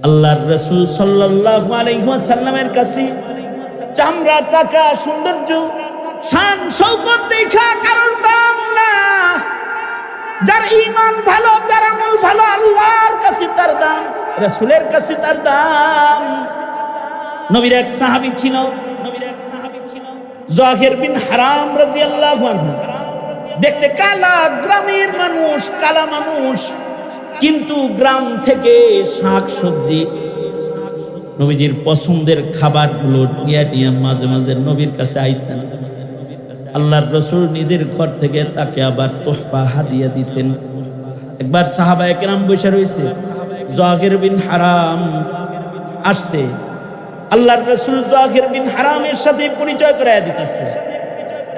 আল্লাহর রাসূল সাল্লাল্লাহু আলাইহি ওয়াসাল্লামের কাছে চামড়া, টাকা, সৌন্দর্য, শান শৌকত দেখা কারোর দাম না। যার ঈমান ভালো, যার আমল ভালো, আল্লাহর কাছে তার দাম, রাসূলের কাছে তার দাম। নবীর এক সাহাবী ছিল, যাহির বিন হারাম রাদিয়াল্লাহু আনহু। দেখতে কালা, গ্রামের মানুষ, কালা মানুষ, কিন্তু গ্রাম থেকে শাক সবজি, নবীজির পছন্দের খাবারগুলো নিয়ে মাঝে মাঝে নবীর কাছে আইতেন। আল্লাহর রাসূল নিজের ঘর থেকে তাকে আবার তোহফা হাদিয়া দিতেন। একবার সাহাবায়ে কেরাম বসে রয়েছে, যাহির বিন হারাম আসছে। আল্লাহর রাসূল যাহির বিন হারামের সাথে পরিচয় করায় দিতেছে,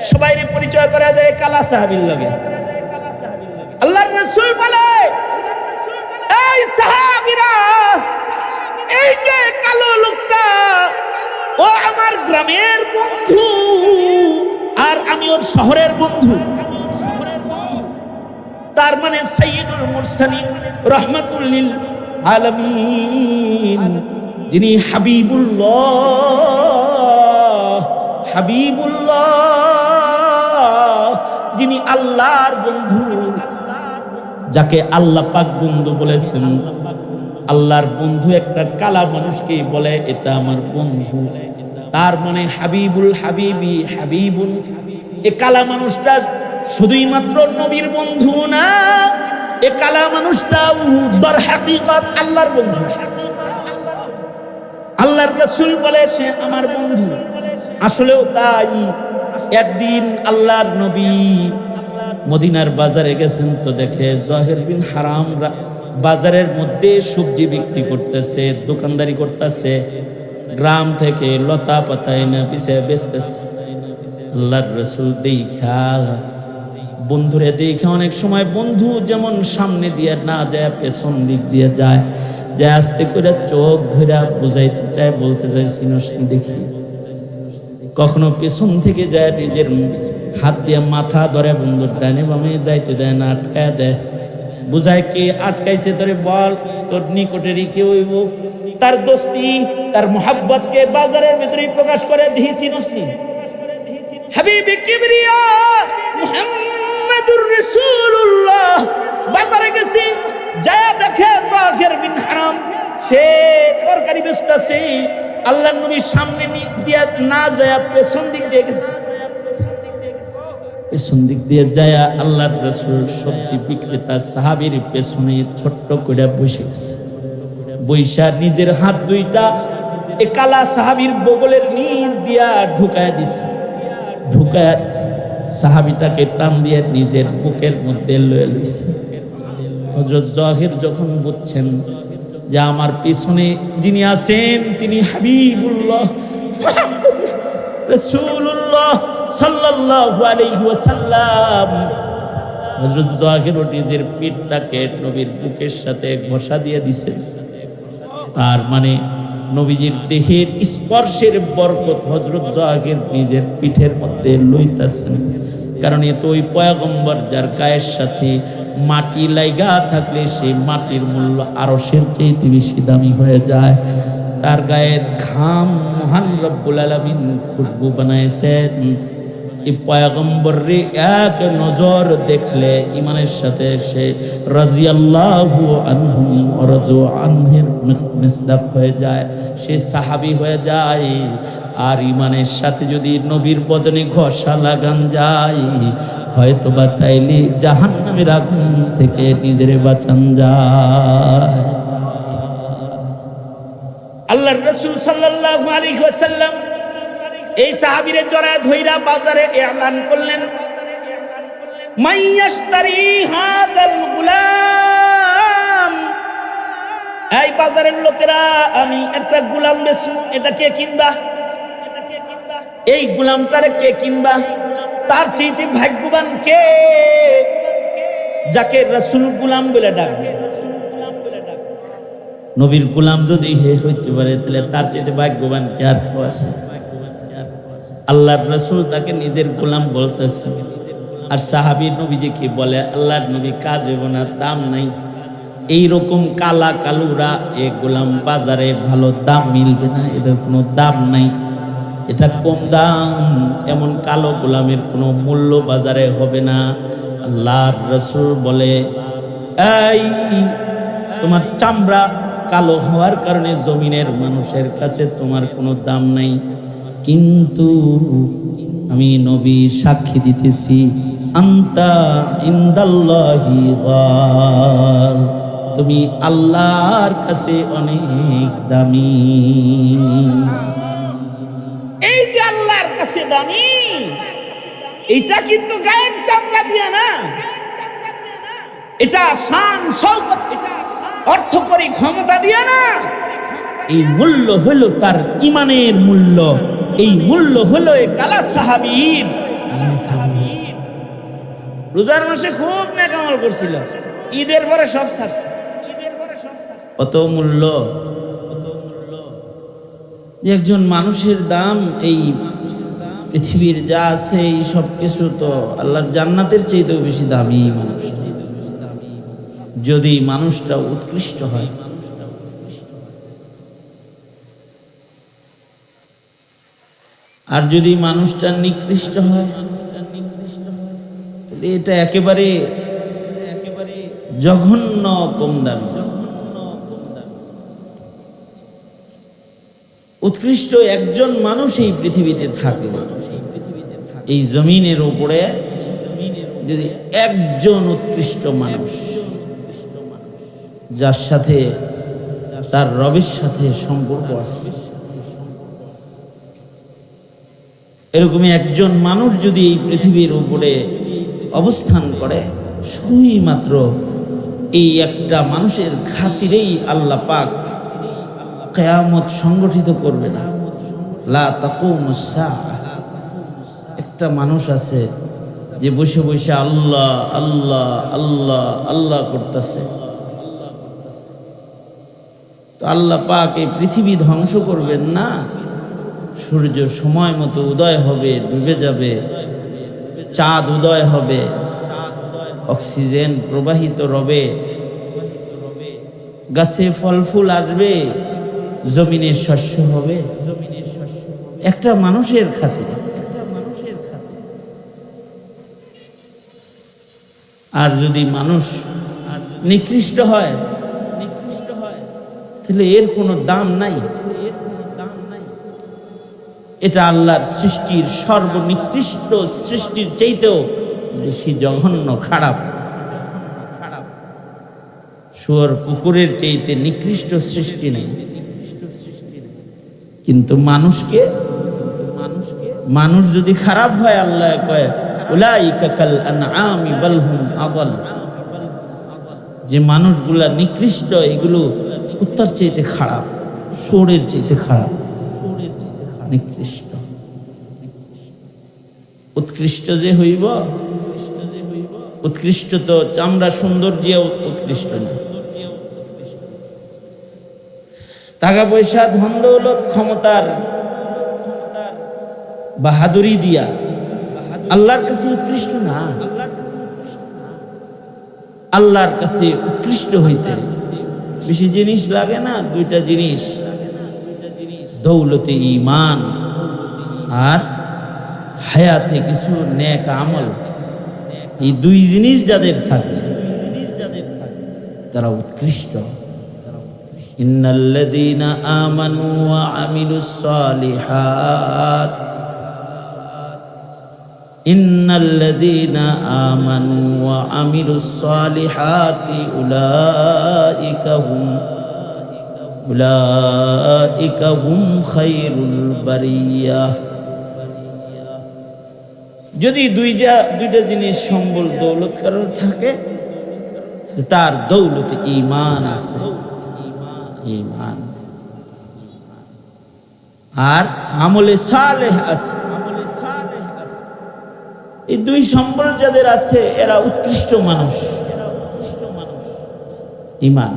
সবাইরে পরিচয় করায় দেয় কালা সাহাবীর লগে। আল্লাহর রাসূল বলে, এই সাহাবীরা, এই যে কালো লোকটা, ও আমার গ্রামের বন্ধু, আর আমি ওর শহরের বন্ধু। তার মানে সাইয়্যিদুল মুরসালিন রাহমাতুল লিল আলামিন, যিনি হাবিবুল্লাহ, যিনি আল্লাহর বন্ধু, যাকে আল্লাহ পাক বন্ধু বলেছেন। আল্লাহর বন্ধু একটা কালা মানুষকে বলে এটা আমার বন্ধু। তার মানে হাবিবুল হাবিবি হাবিবুল, এ কালা মানুষটা শুধুই মাত্র নবীর বন্ধু না, এ কালা মানুষটা দর হাকিকত আল্লাহর বন্ধু। আল্লাহর রাসূল বলে সে আমার বন্ধু, আসলেও তাই। একদিন আল্লাহর নবী মদিনার বাজারে গেছেন, তো দেখে যাহির বিন হারাম বাজারের মধ্যে সবজি বিক্রি করতেছে, দোকানদারি করতেছে, গ্রাম থেকে লতা পাতা এনে পিছিয়ে বেচতেছে। আল্লাহর রাসূল দেখা, বন্ধুরে দেখে, অনেক সময় বন্ধু যেমন সামনে দিয়ে না যায়, পেছন দিক দিয়ে যায়, যে আস্তে করে চোখ ধরে বুঝাইতে চায়, বলতে চায় চিনস নি দেখি। কখনো পেছন থেকে যায়, নিজের হাত দিয়ে মাথা ধরে বন্ধুর ডানে বামে যাইতে দেয় না, আটকায় দেয়, বুঝায় কে আটকাইছে তোরে বল, তোর নিকটেরই কে হইব। তার দোস্তি, তার মোহাব্বতকে বাজারের ভিতরে প্রকাশ করে, দিহি চিনসনি হাবিবে কিবরিয়া মুহাম্মাদুর রাসূলুল্লাহ। বাজারে গেছি, যায় দেখে যাহির বিন হারাম সে তরকারি বেচতেছে। আল্লাহর নবীর সামনে দিয়ে না যায়, পেছন দিক দিয়ে গেছে, পেছন দিক দিয়ে যায় আল্লাহর রাসূল সবজি বিক্রেতা সাহাবীর পেছনে ছোট্ট করে বসে গেছে। বৈশা নিজের হাত দুইটা এ কালা সাহাবীর বগলের নিচ দিয়া ঢুকায় দিছে, ঢুকায় সাহাবীটাকে টান দিয়ে নিজের বুকের মধ্যে লয়ে লইছে। হযরত যাহির যখন বুঝছেন যে আমার পিছনে যিনি আছেন তিনি হাবিবুল্লাহ রাসূলুল্লাহ সাল্লাল্লাহু আলাইহি ওয়াসাল্লাম, হযরত যাহির নিজের পিঠটাকে নবীর বুকের সাথে ঘষা দিয়ে দিয়েছেন। তার মানে নবীজির দেহের স্পর্শের বরকত হযরত যাহির নিজের পিঠের মধ্যে লইতাছেন। কারণ এ তো ওই পয়গম্বর যার গায়ের সাথে মাটি লাইগা থাকলে সেই মাটির মূল্য আরশের চেয়ে বেশি দামি হয়ে যায়। তার গায়ের ঘাম মহান রব্বুল আলামিন খুশবু বানাইছেন। এই পয়গম্বরে এক নজর দেখলে ইমানের সাথে সে রাদিয়াল্লাহু আনহু ওয়া রাযু আনহুর মিসদাক হয়ে যায়, সে সাহাবী হয়ে যায়। আর ইমানের সাথে যদি নবীর বদনে ঘষা লাগান যায়, হয়তো বা তাইলে জাহান্নামের আগুন থেকে নিজের বাঁচান যায়। আল্লাহর রাসূল সাল্লাল্লাহু আলাইহি ওয়াসাল্লাম এই সাহাবীরে জড়ায় ধইরা বাজারে এলান করলেন, মাইয়াশতারি হাদাল গুলাম, এই বাজারের লোকেরা আমি একটা গোলাম বেচু, এটা কে কিনবা? এই গোলামটারে কে কিনবা? তার চেয়ে ভাগ্যবান কে যাকে রাসূল গোলাম বলে ডাকবে। নবীর গোলাম যদি হে হইতে পারে, তাহলে তার চেয়ে ভাগ্যবান কে আর কেউ আছে? আল্লাহর রাসূল তাকে নিজের গোলাম বলতেছে। আর সাহাবী নবীজি কি বলে, আল্লাহর নবী কাজ হইব না, দাম নাই, এই রকম কালা কালুরা এ গোলাম বাজারে ভালো দাম মিলবে না, এটার কোনো দাম নাই, এটা কম দাম, এমন কালো গোলামের কোনো মূল্য বাজারে হবে না। আল্লাহর রাসূল বলে, এই তোমার চামড়া কালো হওয়ার কারণে জমিনের মানুষের কাছে তোমার কোনো দাম নাই, কিন্তু আমি নবী সাক্ষী দিতেছি, আনতা ইনদাল্লাহি গাল, তুমি আল্লাহর কাছে অনেক দামি। এই যে আল্লাহর কাছে দামি, এটা কিন্তু গায়ের চামড়া দিয়ে না, এটা শান শওকত, অর্থকরী ক্ষমতা দিয়ে না। এই মূল্য হলো তার ঈমানের মূল্য, এই মূল্য হলো এই কালা সাহাবীর। রোজার মাসে খুব নেক আমল করছিল, ঈদের পরে সব ছাড়ছে। কত মূল্য, একজন মানুষের দাম। এই পৃথিবীর যা আছে এই সব কিছু তো আল্লাহর জান্নাতের চাইতেও বেশি দামি মানুষ, যদি মানুষটা উৎকৃষ্ট হয়। আর যদি মানুষটা নিকৃষ্ট হয়, এটা একেবারে জঘন্য কম দামি। উৎকৃষ্ট একজন মানুষ এই পৃথিবীতে থাকলে, এই জমিনের উপরে যদি একজন উৎকৃষ্ট মানুষ, যার সাথে তার রবের সাথে সম্পর্ক আছে, এরকমই একজন মানুষ যদি এই পৃথিবীর উপরে অবস্থান করে, শুধুই মাত্র এই একটা মানুষের খাতিরেই আল্লাহ পাক কিয়ামত সংগঠিত করবে না। লা তাকুমুস সাআহ। একটা মানুষ আছে যে বসে বসে আল্লাহ আল্লাহ আল্লাহ আল্লাহ করতেছে, তো আল্লাহ পাক এই পৃথিবী ধ্বংস করবেন না। সূর্য সময় মতো উদয় হবে, ডুবে যাবে, চাঁদ উদয় হবে, অক্সিজেন প্রবাহিত রবে, গাছে ফল ফুল আসবে, জমিনে শস্য হবে, একটা মানুষের খাতিরে। আর যদি মানুষ নিকৃষ্ট হয়, তাহলে এর কোনো দাম নাই। এটা আল্লাহর সৃষ্টির সর্বনিকৃষ্ট সৃষ্টির চাইতেও বেশি জঘন্য, খারাপ। শুয়োর কুকুরের চাইতে নিকৃষ্ট সৃষ্টি নেই। কিন্তু মানুষ যদি খারাপ হয়, আল্লাহ কয় উলাইকা কাল আনআমি বাল হুম আযাল, যে মানুষগুলা নিকৃষ্ট, এগুলো কুত্তার চাইতে খারাপ, শুয়োরের চাইতে খারাপ, নিকৃষ্ট। উৎকৃষ্ট যে হইব, উৎকৃষ্ট তো চামড়া সৌন্দর্য উৎকৃষ্ট না, টাকা পয়সা ধন দৌলত ক্ষমতার বাহাদুরি দিয়া আল্লাহর কাছে উৎকৃষ্ট না। আল্লাহর কাছে উৎকৃষ্ট হইতে বেশি জিনিস লাগে না, দুইটা জিনিস, দৌলতে ঈমান আর হায়াতে কিছু নেক আমল। এই দুই জিনিস যাদের থাকে তারা উৎকৃষ্ট। ইন্নাল্লাযীনা আমানু ওয়া আমিলুস সালিহাত, ইন্নাল্লাযীনা আমানু ওয়া আমিলুস সালিহাতি উলাইকা হুম খায়রুল বারিয়াহ। যদি দুইটা জিনিস সম্বল দৌলত কারোর থাকে, তার দৌলতে ঈমান আছে, ঈমান আর আমলে সালেহ আছে। এই দুই সম্বল যাদের আছে, এরা উৎকৃষ্ট মানুষ। ঈমান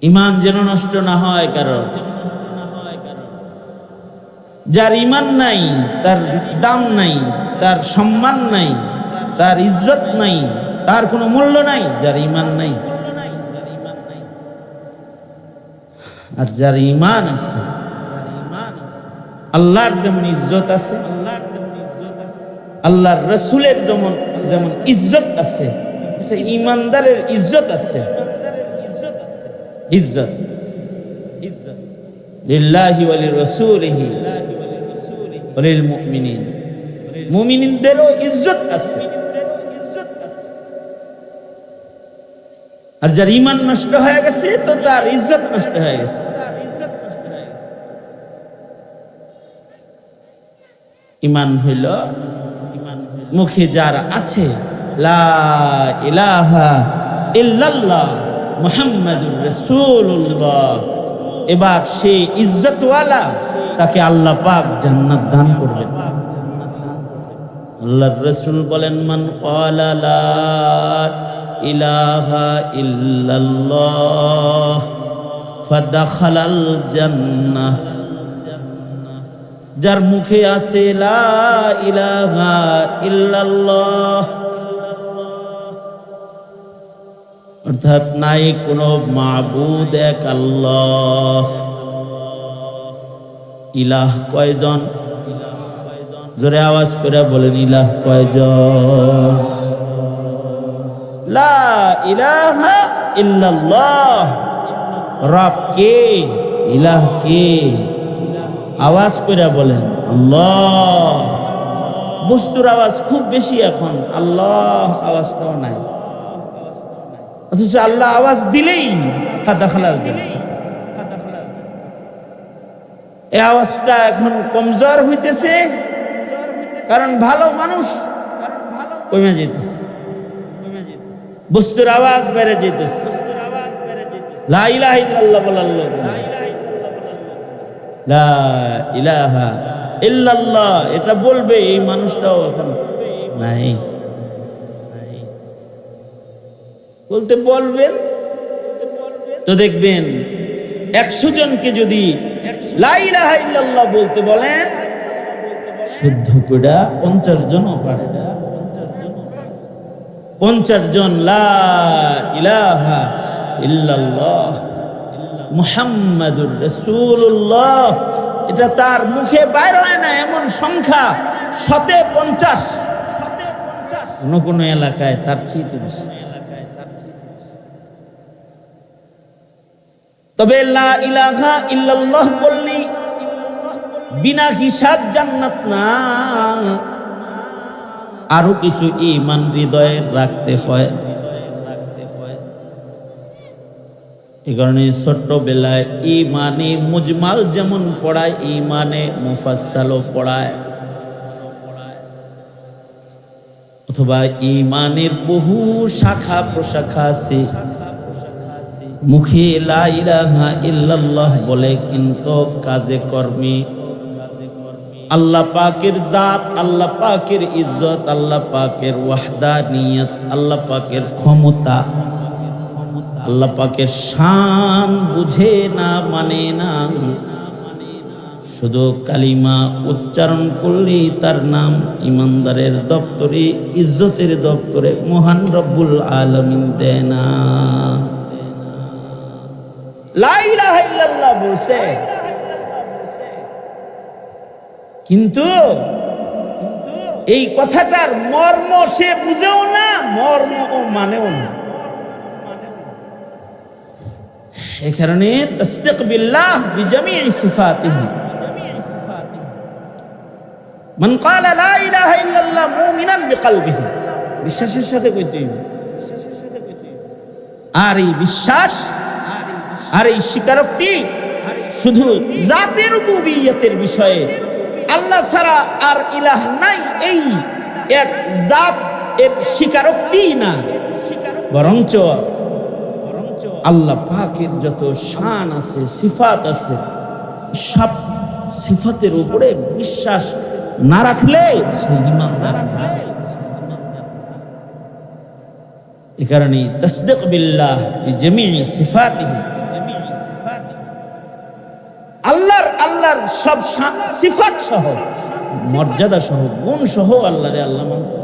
ঈমান যেন নষ্ট না হয় কারণ। যার ঈমান নাই, তার দাম নাই, তার সম্মান নাই, তার ইজ্জত নাই, তার কোনো মূল্য নাই যার ঈমান নাই। আর যার ঈমান আছে, আল্লাহর যেমন ইজ্জত আছে, আল্লাহর রাসূলের যেমন ইজ্জত আছে, এটা ঈমানদারের ইজ্জত আছে। ইজ্জত লিল্লাহি ওয়া লিরাসূলিহি ওয়া লিল মুমিনিন, মুমিনদেরও ইজ্জত আছে। আর যার ঈমান নষ্ট হয়ে গেছে তো তার ইজ্জত নষ্ট হয়ে গেছে। ঈমান হইল মুখে যার আছে লা ইলাহা ইল্লাল্লাহ মুহাম্মাদুর রাসূলুল্লাহ, এবার সে ইজ্জতওয়ালা, তাকে আল্লাহ পাক জান্নাত দান করবেন। আল্লাহর রাসূল বলেন, মান ক্বালা লা ইলাহা ইল্লাল্লাহ ফাদাখালাল জান্নাহ, যার মুখে আছে লা ইলাহা ইল্লাল্লাহ, অর্থাৎ নাই কোনো মাবুদ এক আল্লাহ। ইলাহ কয়জন? জোরে আওয়াজ করে বলেন, ইলাহ কয়জন? লা ইলাহা ইল্লাল্লাহ, রব কে? ইলাহ কে? আওয়াজ করে বলেন আল্লাহ। বস্তুর আওয়াজ খুব বেশি এখন, আল্লাহ আওয়াজটাও নাই। অথচ আল্লাহ আওয়াজ দিলেই ফাদাখালাল জান্নাহ, এই আওয়াজটা এখন কমজোর হইতেছে, কারণ ভালো মানুষ কমে যেতেছে, বস্তুর আওয়াজ বেড়ে যেতেছে। লা ইলাহা ইল্লাল্লাহ বলার লোক, লা ইলাহা ইল্লাল্লাহ এটা বলবে এই মানুষটাও এখন নাই। বলতে বলবেন তো দেখবেন 100 জনকে যদি লা ইলাহা ইল্লাল্লাহ বলতে বলেন, শুদ্ধ করে 50 জনও পারে না। 50 জন লা ইলাহা ইল্লাল্লাহ মুহাম্মাদুর রাসূলুল্লাহ, এটা তার মুখে বাইর হয় না এমন সংখ্যা 50। কোন এলাকায় তার চেয়ে বেশি। তবে লা ইলাহা ইল্লাল্লাহ বললি বিনা হিসাব জান্নাত না, আরো কিছু ঈমান হৃদয়ে রাখতে হয়। এই কারণে ছোট্টবেলায় ঈমানে মুজমাল যেমন পড়ায়, ঈমানে মুফাসসালও পড়ায়, অথবা ঈমানের বহু শাখা প্রশাখা আছে। মুখে লা ইলাহা ইল্লাল্লাহ বলে, কিন্তু কাজে কর্মে আল্লাহ পাকের জাত, আল্লাহ পাকের ইজ্জত, আল্লাহ পাকের ওয়াহদানিয়ত, আল্লাহ পাকের ক্ষমতা, আল্লাহ পাকের শান বুঝে না, মানে না। শুধু কালিমা উচ্চারণ করলেই তার নাম ইমানদারের দপ্তরে, ইজ্জতের দপ্তরে মহান রব্বুল আলামিন দেয় না। লা ইলাহা ইল্লাল্লাহ বলছে, কিন্তু এই কথাটার মর্ম সে বুঝেও না, মর্ম ও মানেও না। এই কারণে তাসদীক বিল্লাহ বিজামিই সিফাতিহি, মান ক্বালা লা ইলাহা ইল্লাল্লাহ মুমিনান বিকলবিহি, বিশ্বাসের সাথে কইতে হইবে। আর এই বিশ্বাস আর এই স্বীকারোক্তি শুধু জাতের রুবুবিয়তের বিষয়ে, আল্লাহ ছাড়া আর ইলাহ নাই এই এক জাত এর স্বীকারোক্তি না, বরঞ্চ আল্লাহ পাকের যত শান আছে, সিফাত আছে, সব সিফাতের উপরে বিশ্বাস না রাখলে সে ঈমানদার না। এই কারণে তাসদীক বিল্লাহ বিজামিই সিফাতিহি, আল্লাহর সব সিফাত সহ, মর্যাদা সহ, গুণ সহ আল্লাহরে আল্লাহ মানতে।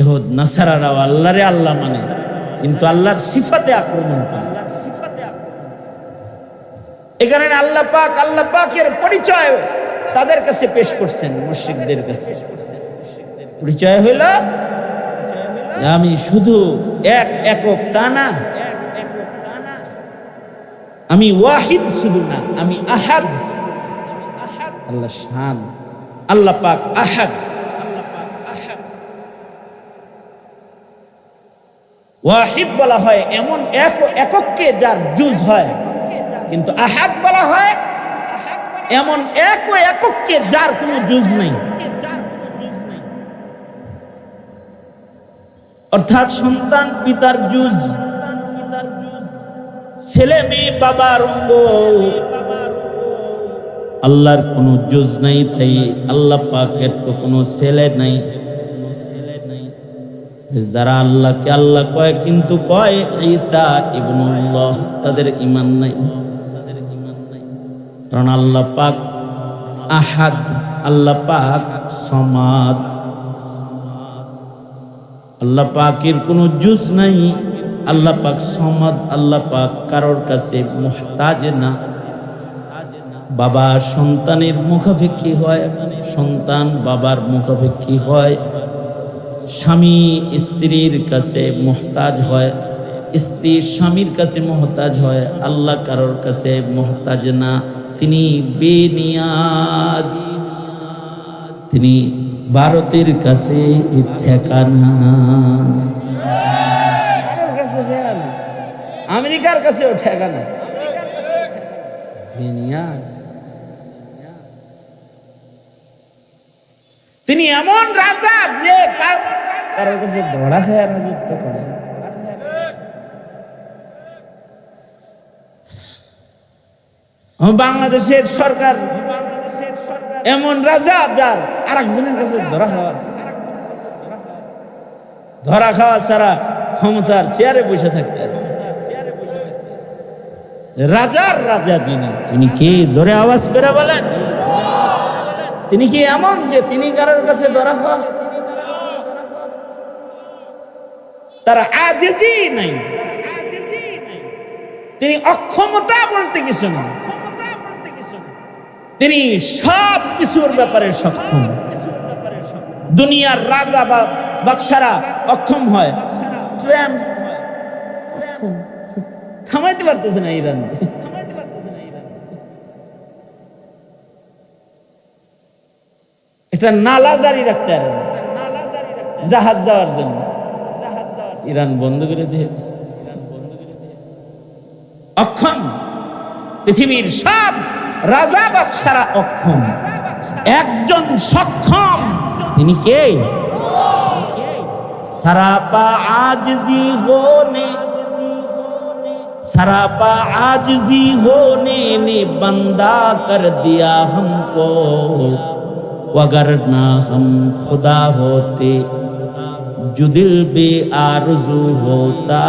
ইহুদ নাসারারাও আল্লাহরে আল্লাহ মানে, কিন্তু আল্লাহর সিফাতে আক্রমণ করে। এই কারণে আল্লাহ পাকের পরিচয় তাদের কাছে পেশ করছেন, মুশরিকদের কাছে। পরিচয় হইল আমি শুধু একক, তা না, আমি ওয়াহিদ শুধু না, আমি আহাদ। আল্লাহ শান, আল্লাহ পাক আহাদ। ওয়াহিদ বলা হয় এমন এককে যার জুজ হয়, কিন্তু আহাদ বলা হয় এমন এককে যার কোনো জুজ নেই। অর্থাৎ সন্তান পিতার জুজ, ছেলে মেয়ে বাবার অঙ্গ, আল্লাহর কোনো জুজ নাই। তাই আল্লাহ পাকের তো কোনো ছেলে নাই। যারা আল্লাহকে আল্লাহ কয় কিন্তু কয় ঈসা ইবনুল্লাহ, তাদের ঈমান নাই। কারণ আল্লাহ পাক আহাদ, আল্লাহ পাক সমাদ, আল্লাহ পাকের কোনো জুজ নাই। আল্লাহ পাক সমাদ, আল্লাহ পাক কারোর কাছে মুহতাজ না। বাবা সন্তানের মুখাপেক্ষী হয়, সন্তান বাবার মুখাপেক্ষী হয়। স্বামী স্ত্রীর কাছে মুহতাজ হয়, স্ত্রী স্বামীর কাছে মুহতাজ হয়। আল্লাহ কারোর কাছে মুহতাজ না, তিনি বেনিয়াজ, তিনি ভারতের কাছে ঠেকানা, আমেরিকার কাছেও ঠেকানা, বেনিয়াজ। তিনি এমন রাজা যে কারোর কাছে ধরা খায় রাজত্ব করে। বাংলাদেশের সরকার এমন রাজা যার আরেকজনের কাছে ধরা খাওয়া ছাড়া ক্ষমতার চেয়ারে বসে থাকতে। রাজার রাজা যিনি, তিনি কে? জোরে আওয়াজ করে বলেন। তিনি কি এমন যে তিনি কারোর কাছে ধরা খাওয়া? তার আজেজি নাই, তিনি অক্ষমতা বলতে কিছু না, তিনি সব কিছুর ব্যাপারে সক্ষম। দুনিয়ার রাজা বা বাদশারা অক্ষম হয়, ট্রাম্প থামাইতে পারতেছে না ইরান। এটা নালা জারি রাখতে পারে না, জাহাজ যাওয়ার জন্য ইরান বন্ধ করে দিয়েছে। অক্ষম, পৃথিবীর সব রাজা বাদশারা অক্ষম, একজন সক্ষম, তিনি কে? सरापा आजिजी होने ने बंदा कर दिया हमको, वगरना हम खुदा होते जो दिल बे आरज़ू होता,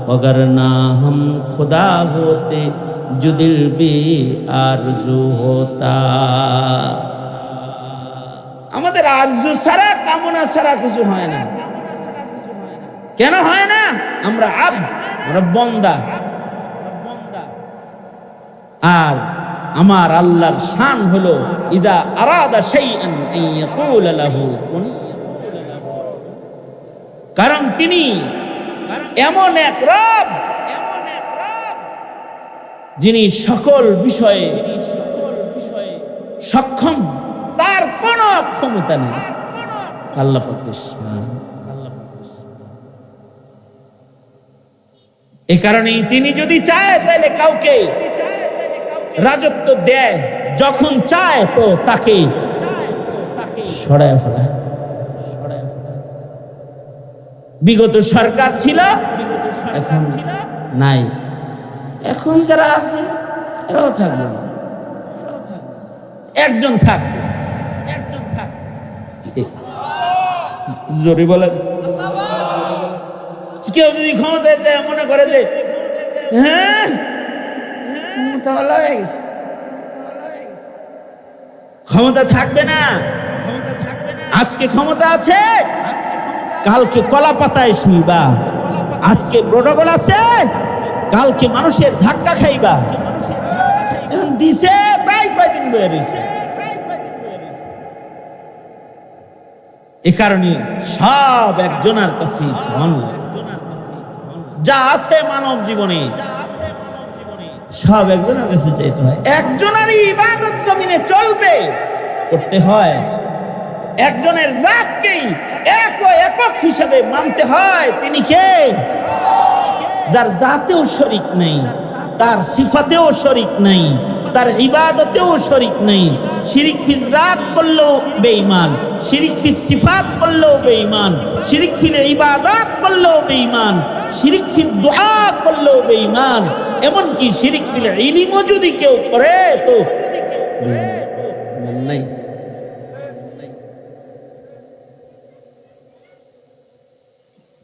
वगरना हम खुदा होते जो दिल बे आरज़ू होता। আমাদের আরজু ছাড়া, কামনা ছাড়া কিছু হয় না। কেন হয় না? আমরা আবদ, আমরা বান্দা। আর আমার আল্লাহর শান হলো ইদা আরাদা শাইআন আন ইয়াকুল লাহু কুন। কারণ তিনি এমন এক রব যিনি সকল বিষয়ে সক্ষম, তার কোনো ক্ষমতা নেই। আল্লাহ পাকের শান। এই কারণেই তিনি যদি চায় তাহলে কাউকে রাজত্ব দেয়, যখন চায় তো তাকে সরায় ফেলায়। বিগত সরকার ছিল, এখন নাই। এখন যারা আছে এরাও থাকবে, একজন থাকবে, জোরে বলেন। কেউ যদি ক্ষমতায় যায় মনে করে যে হ্যাঁ ক্ষমতা থাকবে না, আজকে ক্ষমতা আছে, কালকে কলা পাতায় শুইবা, আজকে প্রোটোকল আছে, কালকে মানুষের ধাক্কা খাইবা। দিছে তাই কয়দিন বয়ে রয়েছে। এ কারণে সব একজনের কাছে যা আছে মানব জীবনে সব একজনের কাছে চাইতে হয়। একজনেরই ইবাদত জমিনে চলবে করতে হয়, একজনের জাতকেই একক হিসেবে মানতে হয়। তিনি কে? যার জাতেও শরীক নেই, তার সিফাতেও শরীক নেই, তার ইবাদতেও শরীক নেই। শিরিক ফি জাত করলেও বেঈমান, শিরিক ফি সিফাত করলেও বেঈমান, শিরিক ফি ইবাদত করলেও বেঈমান, শিরিক ফি দুআ করলেও বেঈমান। এমনকি শিরিক ফিল ইলমও যদি কেউ করে তো নাই।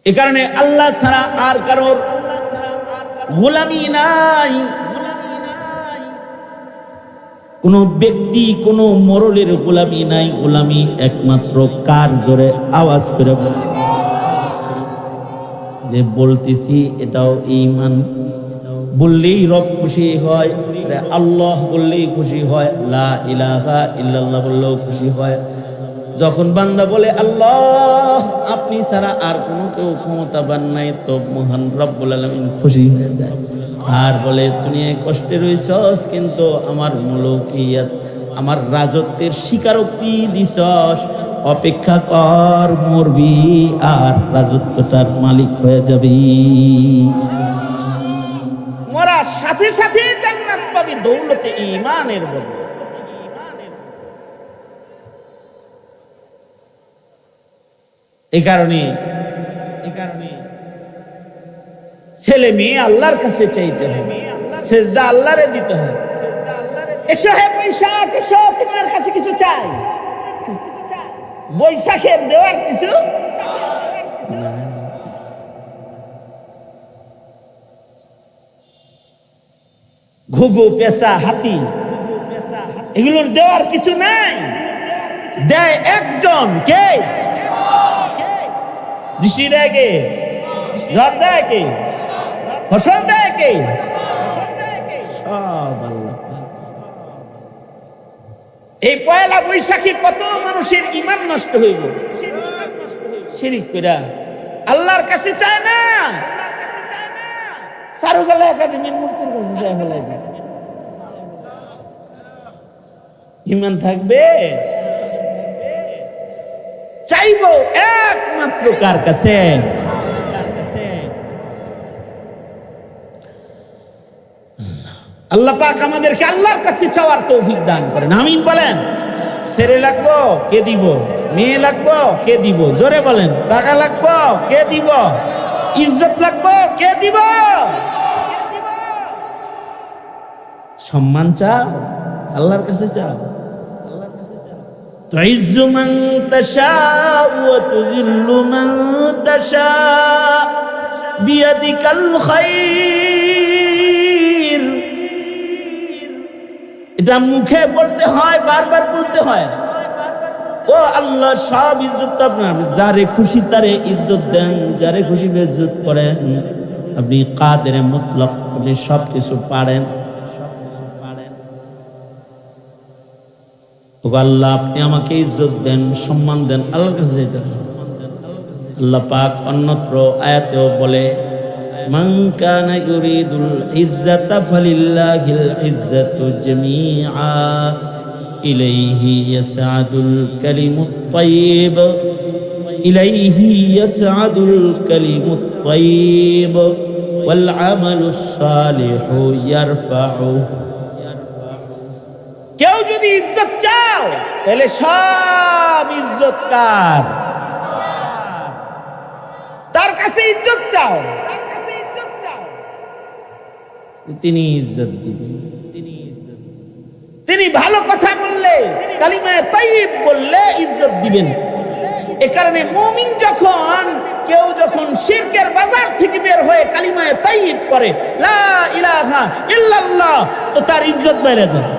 এ কারণে আল্লাহ ছাড়া আর কারোর গোলামি নাই। কোন ব্যক্তি কোন মরলের গোলামি নাই। গোলামি একমাত্র কার? জোরে আওয়াজ করে বলে যে বলতেছি এটাও ঈমান। বললেই রব খুশি হয়, আল্লাহ বললেই খুশি হয়, লা ইলাহা ইল্লাল্লাহ বললেও খুশি হয়। যখন বান্দা বলে আল্লাহ আপনি ছাড়া আর কোনো কেউ ক্ষমতাবান নাই, তো মহান রব্বুল আলামিন খুশি হয়ে যায়। আর বলে তুমি কষ্টে রইছস, কিন্তু আমার মুলুকিয়াত, আমার রাজত্বের স্বীকারোক্তি দিছস, অপেক্ষা কর, মরবি আর রাজত্বটার মালিক হয়ে যাবি। মরার সাথে সাথে জান্নাত পাবি দৌলতে ঈমানের বদলে। এই কারণে ছেলে মেয়ে আল্লাহর কাছে চাইতে হবে, সেজদা আল্লাহরে দিতে হয়। এসো হে বৈশাখ, এসো তোমার কাছে কিছু চাই। বৈশাখের দেওয়ার কিছু ঘুঘু, পেঁচা, হাতি এগুলোর দেওয়ার কিছু নাই। দেয় একজন, কে? বৃষ্টি দেয় কে? ঝড় দেয় কে? ফসল দেয় কে? সব আল্লাহ। এই পয়লা বৈশাখী কত মানুষের ঈমান নষ্ট হইব শিরিক কইরা, আল্লাহর কাছে চায় না। চারুকলা একাডেমির মূর্তির কাছে যায় ফেলাই দেয়। ঈমান থাকবে? চাইব একমাত্র কার কাছে? আল্লাহ পাক আমাদেরকে আল্লাহর কাছে চাওয়ার তৌফিক দান করেন, আমিন বলেন। ছেলে লাগবো, কে দিব? মেয়ে লাগবো, কে দিব? জোরে বলেন। টাকা লাগবো, কে দিব? ইজ্জত লাগবো, কে দিব? সম্মান চাও, আল্লাহর কাছে চাও। তুইজ্জু মান তাশাউ ওয়া তুযিল্লু মান তাশাউ বিয়াদিকাল খায়র। এটা মুখে বলতে হয়, বারবার বলতে হয়। ও আল্লাহ, সব ইজ্জত আপনার, যারে খুশি তারে ইজ্জত দেন, যারে খুশি বেইজ্জত করেন। আপনি কাদের মুতলক, আপনি সব কিছু পারেন। আল্লাহ আপনি আমাকে ইজ্জত দেন, সম্মান দেন, আল্লাহর কাছে যেতে হবে। আল্লাহ পাক অন্যত্র আয়াতেও বলে, মান কানা ইউরিদুল ইজ্জাতা ফালিল্লাহিল ইজ্জাতু জামিআ ইলাইহি ইয়াসআদুল কালিমুত তাইয়্যিব, ইলাইহি ইয়াসআদুল কালিমুত তাইয়্যিব ওয়াল আমালুস সালিহু ইয়ারফাউ। কেউ যদি ইজ্জত চাও, তাহলে সব ইজ্জত কার? তার কাছে ইজ্জত চাও, তিনি ইজ্জত দিবেন। তিনি ভালো কথা বললে, কালিমায়ে তাইয়্যিব বললে ইজ্জত দিবেন। এ কারণে মুমিন যখন, কেউ যখন শিরকের বাজার থেকে বের হয়ে কালিমায়ে তাইয়্যিব পড়ে, লা ইলাহা ইল্লাল্লাহ, তো তার ইজ্জত বেড়ে যায়।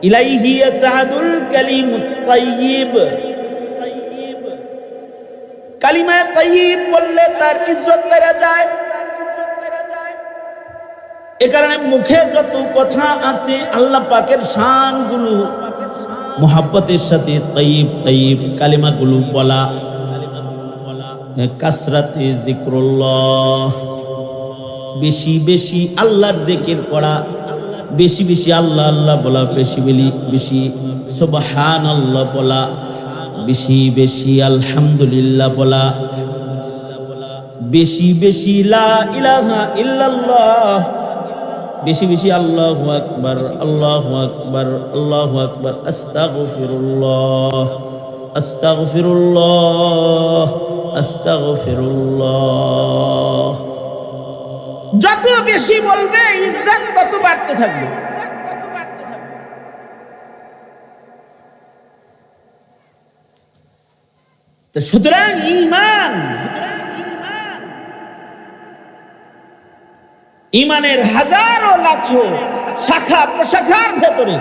ইলাইহি ইয়াসআদুল কালিমুত তাইয়্যিব, কালিমা তাইয়্যিব বললে তার ইজ্জত বেড়ে যায়। এ কারণে মুখে যত কথা আছে আল্লাহ পাকের শানগুলো মুহাব্বতের সাথে তাইয়্যিব তাইয়্যিব কালিমাগুলো বলা, কাসরাতে যিকরুল্লাহ, বেশি বেশি আল্লাহর জিকির করা, বেশি বেশি আল্লাহ আল্লাহ বলা, বেশি বেশি সুবহানাল্লাহ বলা, বেশি বেশি আলহামদুলিল্লাহ বলা, বেশি বেশি লা ইলাহা ইল্লাল্লাহ, বেশি বেশি আল্লাহু আকবার আল্লাহু আকবার আল্লাহু আকবার, আস্তাগফিরুল্লাহ আস্তাগফিরুল্লাহ আস্তাগফিরুল্লাহ। যত বেশি বলবে ইজ্জত তত বাড়তে থাকবে। তো সুতরাং ঈমান, ঈমানের হাজারো লাখো শাখা প্রশাখার ভেতরে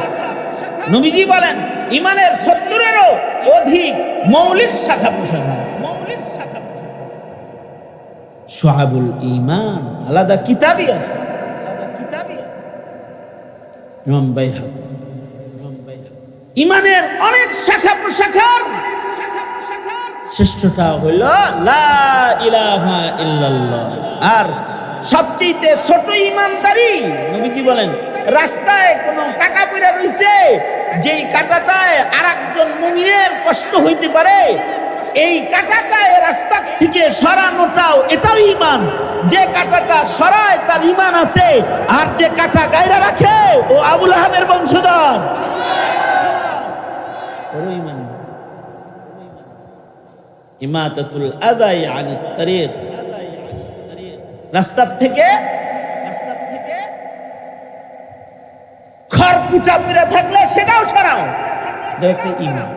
নবীজি বলেন ঈমানের 70-এরও অধিক মৌলিক শাখা প্রশাখা আছে। শুআবুল ঈমান আলাদা কিতাবই আছে। ইমাম বাইহাকী ঈমানের অনেক শাখা প্রশাখার শ্রেষ্ঠটা হইল লা ইলাহা ইল্লাল্লাহ। আর সবচেয়ে ছোট ঈমানদারি নবীজি বলেন রাস্তায় কোনো কাটা পড়ে রইছে, যেই কাটাটায় আরেকজন মুমিনের কষ্ট হইতে পারে, এই কাটাটায় রাস্তা থেকে সরানোটাও এটাও ঈমান। যে কাটাটা সরায় তার ঈমান আছে, আর যে কাটা গায়রা রাখে ও আবু লাহাবের বংশধর। ইমাতাতুল আযাই আনিত তারিক, রাস্তা থেকে খড়কুটা পড়ে থাকলে সেটাও সরাও, এটা ঈমান।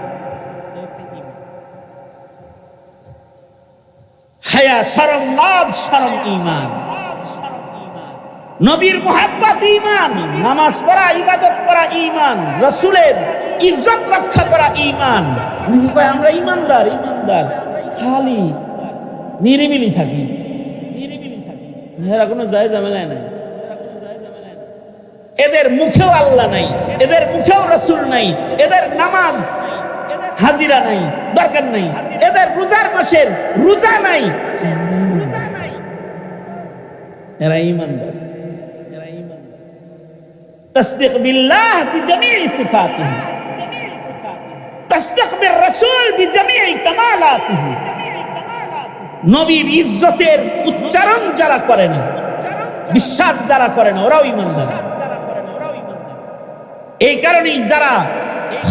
হায়া শরম লাজ শরম ঈমান। নবীর মুহাব্বত ঈমান, নামাজ পড়া ইবাদত করা ঈমান, রাসূলের ইজ্জত রক্ষা করা ঈমান। অনেকে কয় আমরা ঈমানদার, ঈমানদার খালি নিরিবিলি থাকি, এরা কোনো যায় ঝামেলা নাই। এদের মুখেও আল্লাহ নাই, এদের মুখেও রাসূল নাই, এদের নামাজ হাজিরা নাই, দরকার নাই, এদের রোজার মাসের রোজা নাই, এরা ঈমানদার। তাসদীক বিল্লাহ বিজামিই সিফাতিহি, তাসদীক বির রাসূল বিজামিই কামালাতিহি। নবীর ইজ্জতের উচ্চারণ যারা করে না, বিশ্বাস যারা করে না, ওরাও ঈমানদার। এই কারণেই যারা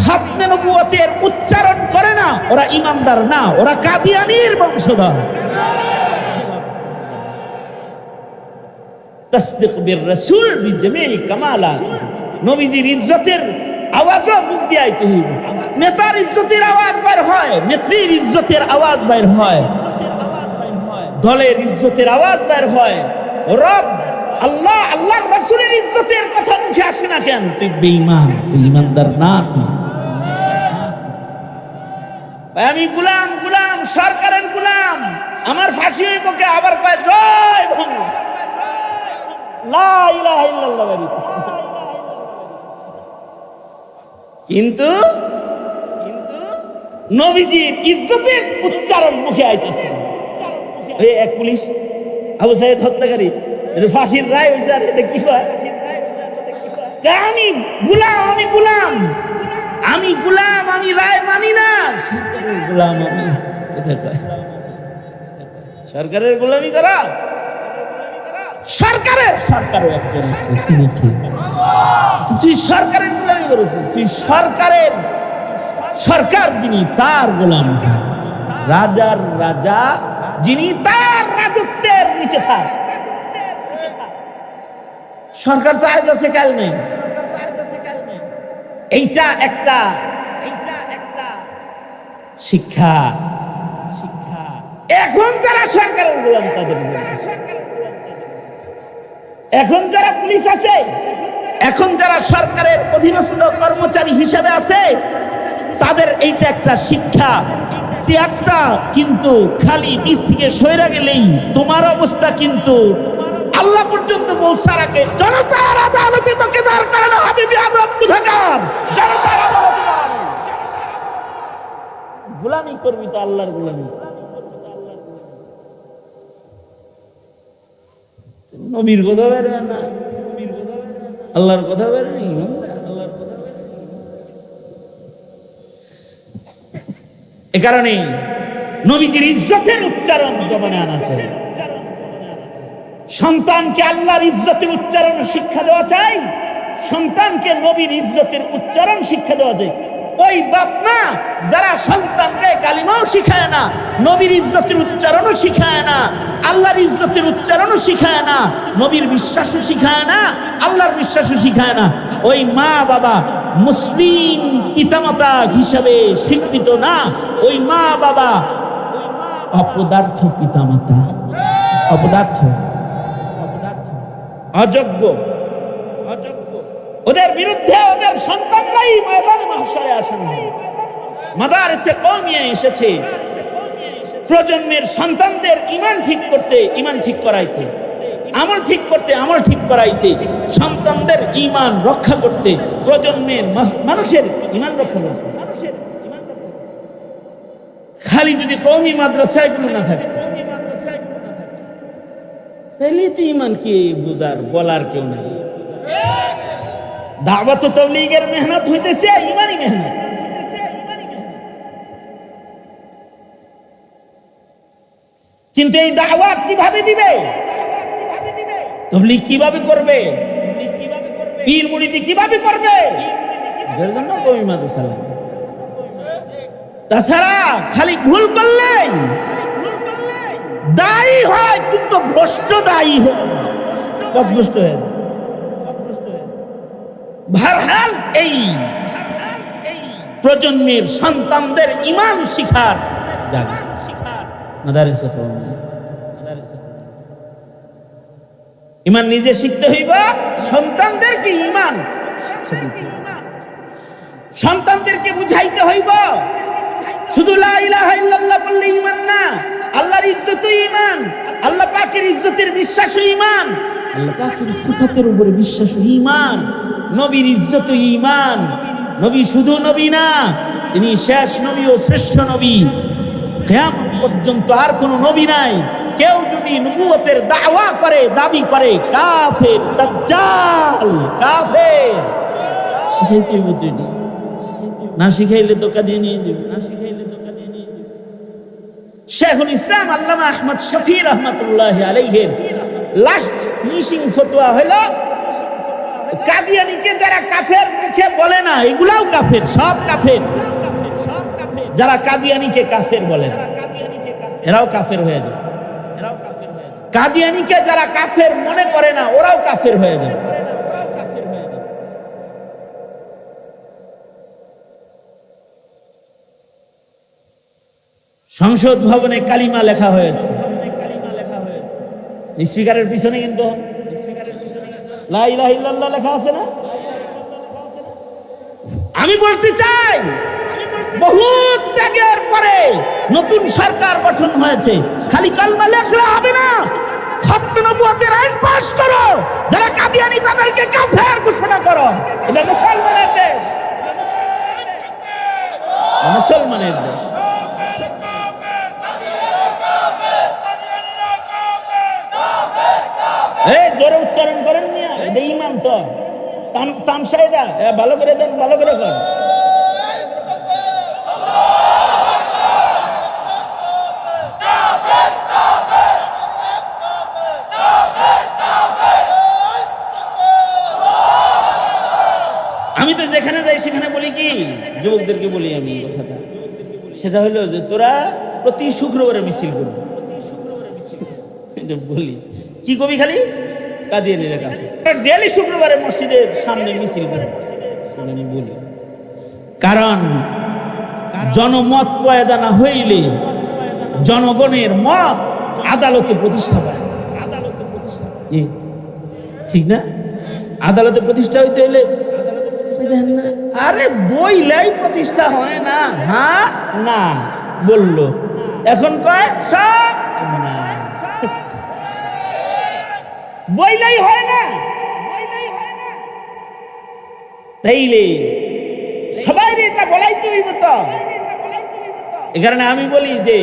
খাতমে নবুয়তের উচ্চারণ করে না ওরা ঈমানদার না, ওরা কাদিয়ানীর বংশধর। তাসদীক বির রাসূল বিজামিই কামালাত, নবীজির ইজ্জতের আওয়াজও মুখ দিয়ে আইতে হইবে। নেতার ইজ্জতের আওয়াজ বের হয়, নেত্রীর ইজ্জতের আওয়াজ বের হয়, দলের ইজ্জতের আওয়াজ বের হয়। রব আল্লাহ আল্লাহর রাসূলের ইজ্জতের কথা মুখে আসে না কেন? তুই বেঈমান, তুই ঈমানদার না। তুই আমি গোলাম, গোলাম সরকারের গোলাম, আমার ফাঁসি হইব কে? আবার কয় জয় বাংলা, লা ইলাহা ইল্লাল্লাহ। কিন্তু নবীজির ইজ্জতের উচ্চারণ মুখে আইতেছে। এক পুলিশ আবু সাইদ হত্যাকারী, ফাঁসির রায় হয়েছে, আর এটা কি হয়? আমি গোলাম, আমি গোলাম, আমি গোলাম, আমি রায় মানি না, গোলাম আমি। সরকারের গোলামি করা, সরকারের সরকারের একজন আছে, তিনি কি? তুই সরকারের গোলামি করেছিস, তুই সরকারের সরকার যিনি তার গোলাম, রাজার রাজা যিনি তার রাজত্বের নিচে থাকে। সরকার তো আজ আছে কাল নেই। এইটা একটা শিক্ষা। এখন যারা সরকারের গোলাম তাদের, এখন যারা পুলিশ আছে, এখন যারা সরকারের অধীনস্থ কর্মচারী হিসেবে আছে, তাদের এইটা একটা শিক্ষা। চেয়ারটা কিন্তু খালি নিচ থেকে সইরা গেলেই তোমার অবস্থা কিন্তু আল্লাহ পর্যন্ত পৌঁছার আগে জনতার আদালতে তোকে দাঁড় করানো হবে। বিয়াদব কোথাকার, জনতার আদালতে দাঁড়ানো। গোলামি করবি তো আল্লাহর গোলামি। নবীর কথা বেরে না, আল্লাহর কথা বেরে নেই। এ কারণে নবীজির ইজ্জতের উচ্চারণ জবানে আনা চাই। সন্তানকে আল্লাহর ইজ্জতের উচ্চারণ শিক্ষা দেওয়া চাই, সন্তানকে নবীর ইজ্জতের উচ্চারণ শিক্ষা দেওয়া যায়। ওই বাপ মা যারা সন্তানকে কালিমাও শিখায় না, নবীর ইজ্জতের উচ্চারণও শিখায় না, আল্লাহর ইজ্জতের উচ্চারণও শিখায় না, নবীর বিশ্বাসও শিখায় না, আল্লাহর বিশ্বাসও শিখায় না, ওই মা বাবা মুসলিম পিতামাতা হিসাবে স্বীকৃত না। ওই মা বাবা অপদার্থ পিতামাতা, অপদার্থ, অযোগ্য। ওদের বিরুদ্ধে ওদের সন্তানরাই ময়দানে মাহশরে আসেন। মাদারিসে কওমিয়া এসেছে প্রজন্মের সন্তানদের ঈমান ঠিক করতে, ঈমান ঠিক করাইতে, আমল ঠিক করতে, আমল ঠিক করাইতে, সন্তানদের ঈমান রক্ষা করতে, প্রজন্মের মানুষের ঈমান রক্ষা করতে। খালি যদি কওমি মাদ্রাসায় গুলো না থাকে তাহলে তো ঈমান কি বুঝার বলার কেউ নাই। দাওয়াত ও তাবলীগের মেহনত হইতেছে ঈমানি মেহনত। কিন্তু এই দাওয়াত কিভাবে দিবে, তাবলীগ কিভাবে করবে, পীর মুরিদি কিভাবে করবে, এর জন্য কওমি মাদ্রাসা লাগে। তাছাড়া খালি ভুল করলেই দায়ী হয়, কিন্তু ভ্রষ্ট দায়ী হয়, পথভ্রষ্ট হয়ে যায়। ভারহাল এই প্রজন্মের সন্তানদের ঈমান শিখার জায়গা মাদারিসে কওমিয়া। ঈমান নিজে শিখতে হইব, সন্তানদেরকে ঈমান সন্তানদেরকে বুঝাইতে হইব। শুধু লা ইলাহা ইল্লাল্লাহ বললে ঈমান না, আল্লাহর ইজ্জতই ঈমান, আল্লাহ পাকের ইজ্জতের বিশ্বাসই ঈমান, আল্লাহ পাকের সিফাতের উপরে বিশ্বাসই ঈমান, নবীর ইজ্জতই ঈমান। নবী শুধু নবী না, তিনি শেষ নবী ও শ্রেষ্ঠ নবী। কিয়ামত পর্যন্ত আর কোনো নবী নাই। কেউ যদি নবুয়তের দাওয়া করে, দাবি করে, কাফের, দাজ্জাল, কাফের। শিখাইতে হইব তো এটি, না শিখাইলে ধোঁকা দিয়ে নিয়ে যাবে, না শিখাইলে ধোঁকা দিয়ে নিয়ে যাবে। শেখুল ইসলাম আল্লামা আহমদ শফি রহমাতুল্লাহি আলাইহির লাস্ট ফিনিশিং ফতোয়া হলো কাদিয়ানীকে যারা কাফের মুখে বলে না, এগুলাও কাফের, সব কাফের। যারা কাদিয়ানীকে কাফের বলে না, এরাও কাফের হয়ে যায়। কাদিয়ানীকে যারা কাফের মনে করে না, ওরাও কাফের হয়ে যায়। সংসদ ভবনে কালিমা লেখা হয়েছে, স্পিকারের পিছনে কিন্তু লা ইলাহা ইল্লাল্লাহ লেখা আছে না? আমি বলতে চাই, বহুত ত্যাগের পরে নতুন সরকার গঠন হয়েছে, খালি কালমা লেখলে হবে না, খতমে নবুয়তের আইন পাস করো। যারা কাদিয়ানী তাদেরকে কাফের ঘোষণা করো। এটা মুসলমানের দেশ, মুসলমানের দেশ। এই জোরে উচ্চারণ করেন মিয়া, এটা ঈমান তো। তামসা এটা ভালো করে দেন, ভালো করে করেন। আমি তো যেখানে যাই সেখানে বলি কি, যুবকদেরকে বলি আমি কথাটা, সেটা হলো যে তোরা প্রতি শুক্রবারে মিছিল করবি। বলি কি কবি, খালি কাদিয়ানীরা কাফের। ডেলি শুক্রবারে মসজিদের সামনে মিছিল করবি বলি। কারণ জনমত পয়দা না হইলে জনগণের মত আদালতে প্রতিষ্ঠা পায়। আদালতে প্রতিষ্ঠা, ঠিক না? আদালতে প্রতিষ্ঠা হইতে হইলে আরে বইলাই প্রতিষ্ঠা হয় না, হ্যাঁ না বললো, এখন কয় সব না, বইলাই হয় না, তাইলে সবাই এটা বলাই তুই মতো। এ কারণে আমি বলি যে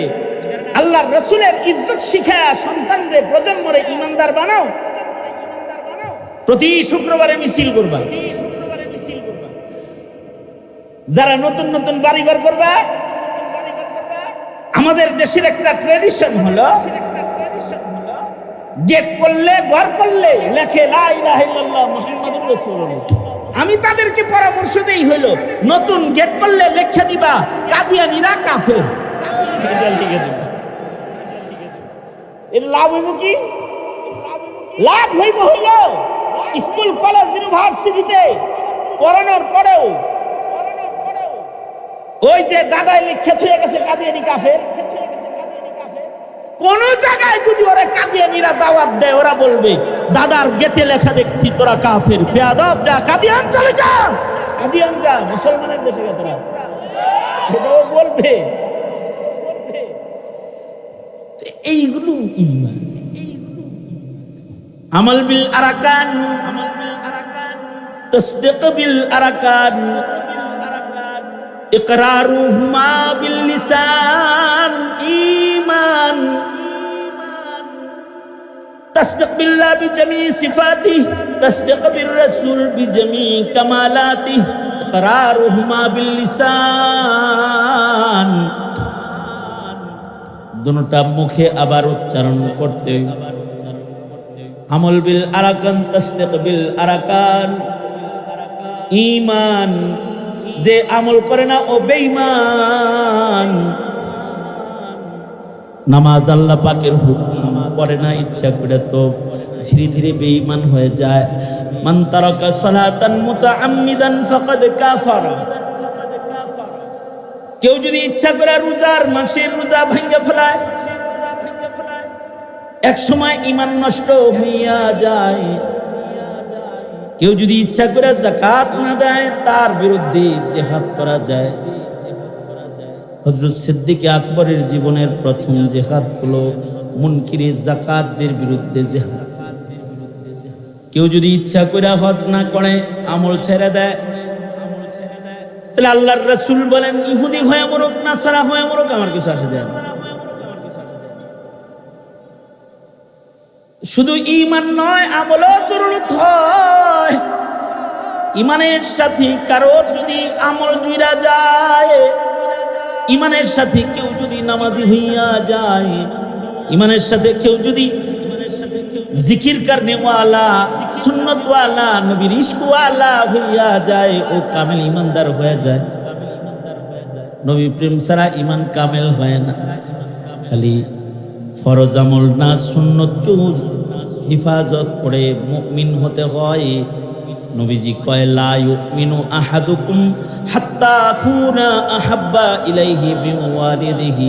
আল্লাহর রাসূলের ইজ্জত শিখায়া সন্তানদের প্রজন্মরে ইমানদার বানাও। প্রতি শুক্রবারে মিছিল করবা, যারা নতুন নতুন বাড়িঘর করবা। আমাদের দেশের একটা ট্র্যাডিশন হলো গেট করলে ঘর করলে লেখে লা ইলাহা ইল্লাল্লাহ মুহাম্মাদুর রাসূলুল্লাহ। আমি তাদেরকে পরামর্শ দেই হলো নতুন গেট করলে লেখা দিবা কাদিয়ানীরা কাফের, এটা লিখে দিবা। এর লাভ হইব কি? লাভ হইব হইলো স্কুল কলেজ ইউনিভার্সিটিতে পড়ানোর পরেও ওই যে দাদাই লেখা থুয়ে গেছে কাদিয়ানী কাফের, কোন জায়গায় যদি ওরা কাদিয়ানীরা দাওয়াত দেয় ওরা বলবে দাদার গেটে লেখা দেখছি তোরা কাফের, বেয়াদব, যা কাদিয়ান চলে যা, কাদিয়ান যা, মুসলমানের দেশে গে তোরা, এটাও বলবে। এইগুলো ঈমান। আমল বিল আরাকান, তাসদীক বিল আরাকান, ইকরারুহুমা বিল লিসান ঈমান, তাসদীক বিল্লাহ বিজামি সিফাতিহি, তাসদীক বির রাসূল বিজামি কামালাতিহি, ইকরারুহুমা বিল লিসান। দুটোটা মুখে আবার উচ্চারণ করতে। আমল বিল আরাকান, তাসদীক বিল আরাকান, ঈমান। যে আমল করে না ও বেঈমান। নামাজ আল্লাহ পাকের হুকুম করে না ইচ্ছা করে তো ধীরে ধীরে বেঈমান হয়ে যায়। মান তারাকা সালাতান মুতাআম্মিদান ফাকাদ কাফারা। কেউ যদি ইচ্ছা করে রোজার মাসের রোজা ভাঙ্গে ফেলায়, এক সময় ঈমান নষ্ট হইয়া যায়। কেউ যদি ইচ্ছা করে যাকাত না দেয় তার বিরুদ্ধে জিহাদ করা যায়। হযরত সিদ্দিক আকবরের জীবনের প্রথম জিহাদ হলো মুনকিরে যাকাতদের বিরুদ্ধে জিহাদ। কেউ যদি ইচ্ছা করে হজ না করে আমল ছেড়ে দেয়, তাহলে আল্লাহর রাসূল বলেন ইহুদি হয়ে মরুক নাসারা হয়ে মরুক আমার কিছু আসে যায় না। শুধু ঈমান নয় আমলও জরুরত হয়। ঈমানের সাথে কারোর যদি আমল জুইরা যায়, ঈমানের সাথে কেউ যদি নামাজি হইয়া যায়, ঈমানের সাথে কেউ যদি জিকির করনে ওয়ালা, সুন্নত ওয়ালা, নবীর ইশক ওয়ালা হইয়া যায়, ও কামেল ঈমানদার হয়ে যায়। নবী প্রেম ছাড়া ঈমান কামেল হয় না। খালি ফরজ আমল না সুন্নতকেও হিফাজত করে মুমিন হতে হয়। নবীজি কয় লা ইউমিনু আহাদুকুম হাত্তা আকুনা আহাব্বা ইলাইহি মিন ওয়ালিদিহি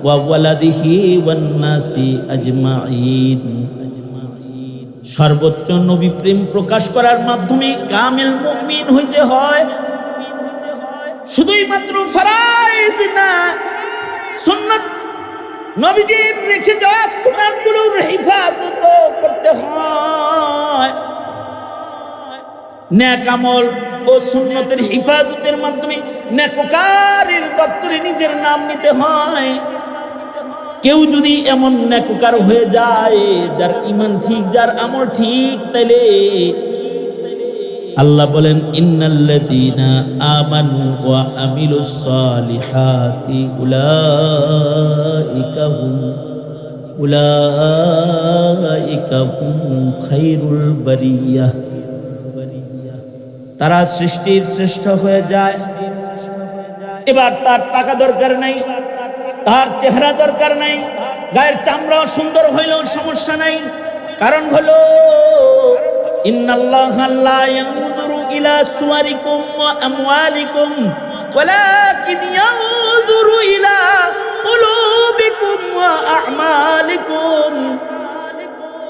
ওয়া ওয়ালাদিহি ওয়ান নাসি আজমাইন। সর্বোচ্চ নবী প্রেম প্রকাশ করার মাধ্যমে কামেল মুমিন হইতে হয়। শুধুই মাত্র ফরজ না, সুন্নাত নবীজির রেখে যাওয়া সুন্নাতগুলোর হিফাজত করতে হয়। নেক আমল ও সুন্নতের হিফাজতের মাধ্যমে নেককারের দপ্তরে নিজের নাম নিতে হয়। কেউ যদি এমন নেককার হয়ে যায় যার ঈমান ঠিক, যার আমল ঠিক, তাইলে আল্লাহ বলেন ইন্নাল্লাযীনা আমানু ওয়া আমিলুস সালিহাতি উলাইকা হুম খায়রুল বারিয়াহ। তারা সৃষ্টির শ্রেষ্ঠ হয়ে যায়। এবার তার টাকা দরকার নাই, তার চেহারা দরকার নাই, গায়ের চামড়া সুন্দর হইলেও সমস্যা নাই। কারণ হলো ইন্নাল্লাহা লা ইয়ানজুরু ইলা সুওয়ারিকুম ওয়া আমওয়ালিকুম ওয়ালাকিন ইয়ানজুরু ইলা কুলুবিকুম ওয়া আ'মালিকুম।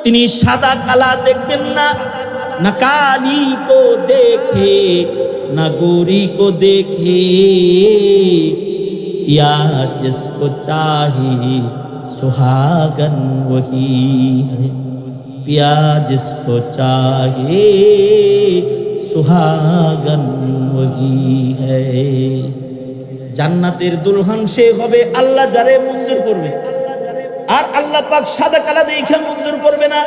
তিনি সাদা কালা দেখবেন না, নাকানি কো দেখে नागोरी को देखे या जिसको चाहे सुहागन वही है पिया जिसको चाहे सुहागन वही है জান্নাতের দুলহান সে হবে আল্লাহ যারে মঞ্জুর করবে আর আল্লাহ পাক সাদা কালা দেখা মঞ্জুর করবে না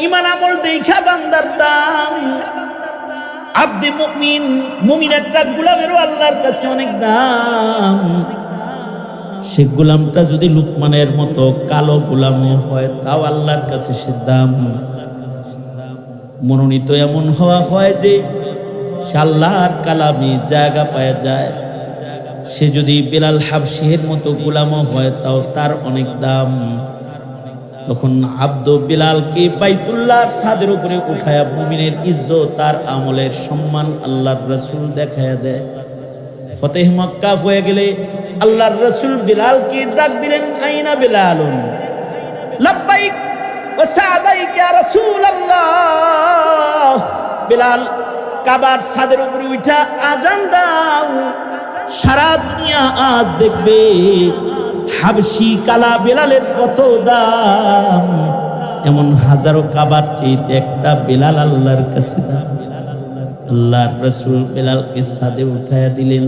ঈমান আমল দেখা বান্দার দাম আব্দে মুমিন মুমিন একটা গোলামেরও আল্লাহর কাছে অনেক দাম সে গোলামটা যদি লুকমানের মতো কালো গোলামও হয় তাও আল্লাহর কাছে সে দাম মনোনীত এমন হওয়া হয় যে সে আল্লাহর কালামে জায়গা পাওয়া যায় সে যদি বিলাল হাবশির মতো গোলামও হয় তাও তার অনেক দাম তখন আব্দ বিলালকে বাইতুল্লাহর ছাদের উপরে উঠায়া মুমিনের ইজ্জত তার আমলের সম্মান আল্লাহর রাসূল দেখায়া দেয় ফতেহ মক্কা হয়ে গেলে আল্লাহর রাসূল বিলালকে ডাক দিলেন আইনা বিলালুন লাব্বাইক ওয়া সাদাইক ইয়া রাসূলুল্লাহ বিলাল কাবার ছাদের উপরে উঠা আজান দাও সারা দুনিয়া আজ দেখবে হাবশি কালা বেলালের কত দাম এমন হাজারো কাবার চেয়ে একটা বেলাল আল্লাহর কাছে দাম আল্লাহর রাসূল বেলালকে ছাদে উঠায়া দিলেন